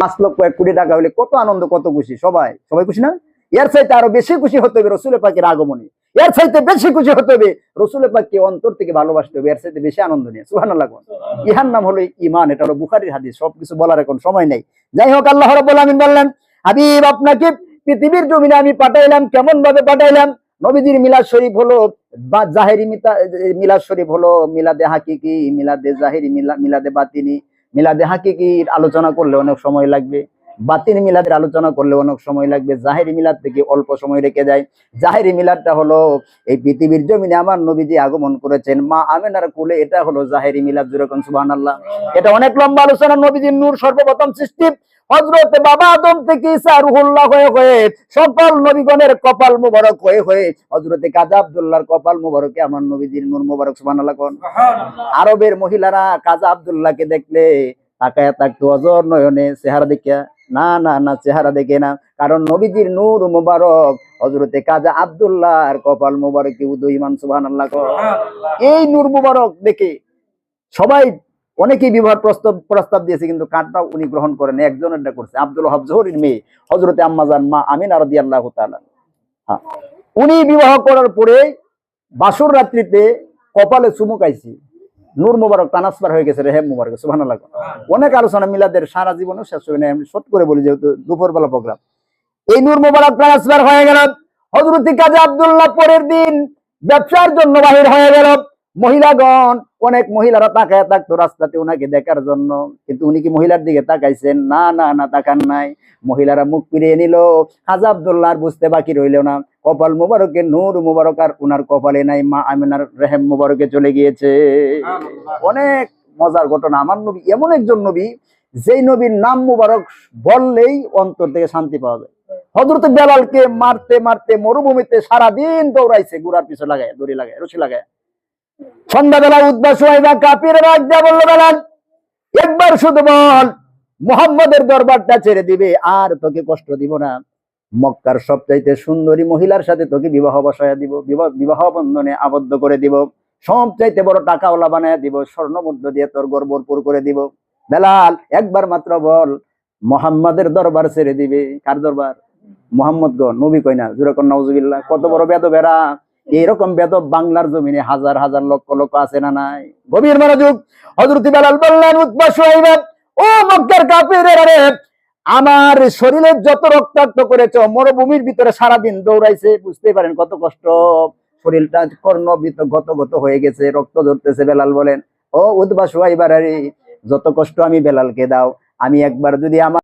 5 লক্ষ 1 কোটি টাকা হলে কত আনন্দ, কত খুশি, সবাই খুশি না? এর চাইতে আরো বেশি খুশি হতে হবে রসুল পাকের আগমনে, এর চাইতে বেশি খুশি হতে হবে রসুল পাককে অন্তর থেকে ভালোবাসতে হবে, এর চাইতে বেশি আনন্দ নিয়ে। সুবহানাল্লাহ। ইহার নাম হলো ঈমান। এটা হলো বুখারীর হাদিস। সবকিছু বলার এখন সময় নেই। যাই হোক, আল্লাহ রাব্বুল আমিন বললেন, হাবিব আপনাকে পৃথিবীর জমিনে আমি পাঠাইলাম। কেমন ভাবে পাঠাইলাম? নবীজির মিলাদ শরীফ হলো বা জাহেরি মিলাদ শরীফ হলো মিলাদে হাকিকি, মিলাদে জাহেরি, মিলাদে বাতিনি। মিলাদে হাকিকির আলোচনা করলে অনেক সময় লাগবে, বাতিনি মিলাদের আলোচনা করলে অনেক সময় লাগবে, জাহেরি মিলাদ থেকে অল্প সময় রেখে যায়। জাহেরি মিলাদটা হলো এই পৃথিবীর জমিনে আমার নবীজি আগমন করেছেন মা আমেনার কোলে, এটা হলো জাহেরি মিলাদ। যেরকম সুবহানাল্লাহ। এটা অনেক লম্বা আলোচনা। নবীজির নূর সর্বপ্রথম সৃষ্টি হযরত বাবা আদম থেকে ঈসা রুহুল্লাহ হয়ে সকল নবীগণের কপাল মুবারক হয়ে হযরতে কাজা আব্দুল্লাহর কপাল মুবারকে আমার নবীজির নূর মুবারক। সুবহানাল্লাহ। আরবের মহিলারা কাজা আব্দুল্লাহকে দেখলে তাকায়া থাকতো অজর নয়নে, চেহারা দেখিয়া না না না, চেহারা দেখে না, কারণ নবীজির নূর মুবারক হযরতে কাজা আব্দুল্লাহর কপাল মুবারকে উদয়মান। সুবহানাল্লাহ। এই নূর মুবারক দেখে সবাই অনেকেই বিবাহ প্রস্তাব দিয়েছে, কিন্তু কারটা উনি গ্রহণ করেন। একজনেরটা করছে, আব্দুল ওয়াহাব জোহরীর মেয়ে হযরতে আম্মাজান মা আমিনা রাদিয়াল্লাহু তাআলা। উনি বিবাহ করার পরে বাসর রাত্রিতে কপালে চুমুক আইছে, নূর মুবারক ট্রান্সফার হয়ে গেছে রেহেম মুবারক। সুবহানাল্লাহ। অনেক আলোচনা মিলাদের সারা জীবনে শেষ হবে না, আমি শর্ট করে বলি যেহেতু দুপুরবেলা প্রোগ্রাম। এই নূর মুবারক ট্রান্সফার হয়ে গেল। হযরত কাজী আব্দুল্লাহ পরের দিন ব্যবসার জন্য বাহির হয়ে গেল। মহিলাগণ, অনেক মহিলারা তাকায় থাকতো রাস্তাতে ওনাকে দেখার জন্য, কিন্তু উনি কি মহিলার দিকে তাকাইছেন? না না না, তাকান নাই। মহিলারা মুখ ফিরিয়ে নিল। কাজী আব্দুল্লাহ আর বুঝতে বাকি রইল না, কপাল মুবারকে নূর মুবারক আর উনার কপালে নাই, মা আমিনার রেহেম মুবারকে চলে গিয়েছে। অনেক মজার ঘটনা। আমার নবী এমন একজন নবী, যেই নবীর নাম মুবারক বললেই অন্তর থেকে শান্তি পাওয়া যায়। হযরত বেলালকে মারতে মারতে মরুভূমিতে সারাদিন দৌড়াইছে, ঘোড়ার পিছনে লাগায়, দড়ি লাগায়, রশি লাগায়। সন্ধ্যাবেলা উতবা সুহাইবা কাফির রাগ দেয়া বলল, বেলাল একবার শুধু বল, মুহাম্মাদের দরবারটা ছেড়ে দিবে, আর তোকে কষ্ট দিব না। মক্কার সবচাইতে সুন্দরী মহিলার সাথে তোকে বিবাহ বসায়া দিব, বিবাহ বন্ধনে আবদ্ধ করে দিব, সবচাইতে বড় টাকাওয়ালা বানায় দিব, স্বর্ণ মুদ্রা দিয়ে তোর ঘর ভরপুর করে দিব। বেলাল একবার মাত্র বল, মুহাম্মাদের দরবার ছেড়ে দিবে। কার দরবার? মুহাম্মদ গো, নবী কই না, জোরে কোন নাউজুবিল্লাহ। কত বড় বেদবেরা! এইরকম বেদব বাংলার জমিনে হাজার হাজার লক্ষ লক্ষ আছে না নাই? গভীর মনোযোগ। হযরত বেলাল বললেন, উতবা সুহাইবা, ও মক্কার কাফিরেরা রে, আমার শরীরে যত রক্তাক্ত করেছ, মরুভূমির ভিতরে সারাদিন দৌড়াইছে, বুঝতে পারেন কত কষ্ট। শরীরটা কর্ণ গত হয়ে গেছে, রক্ত ঝরতেছে। বেলাল বলেন, ও উতবা সুহাইবা রে, যত কষ্ট আমি বেলালকে দাও, আমি একবার যদি আমার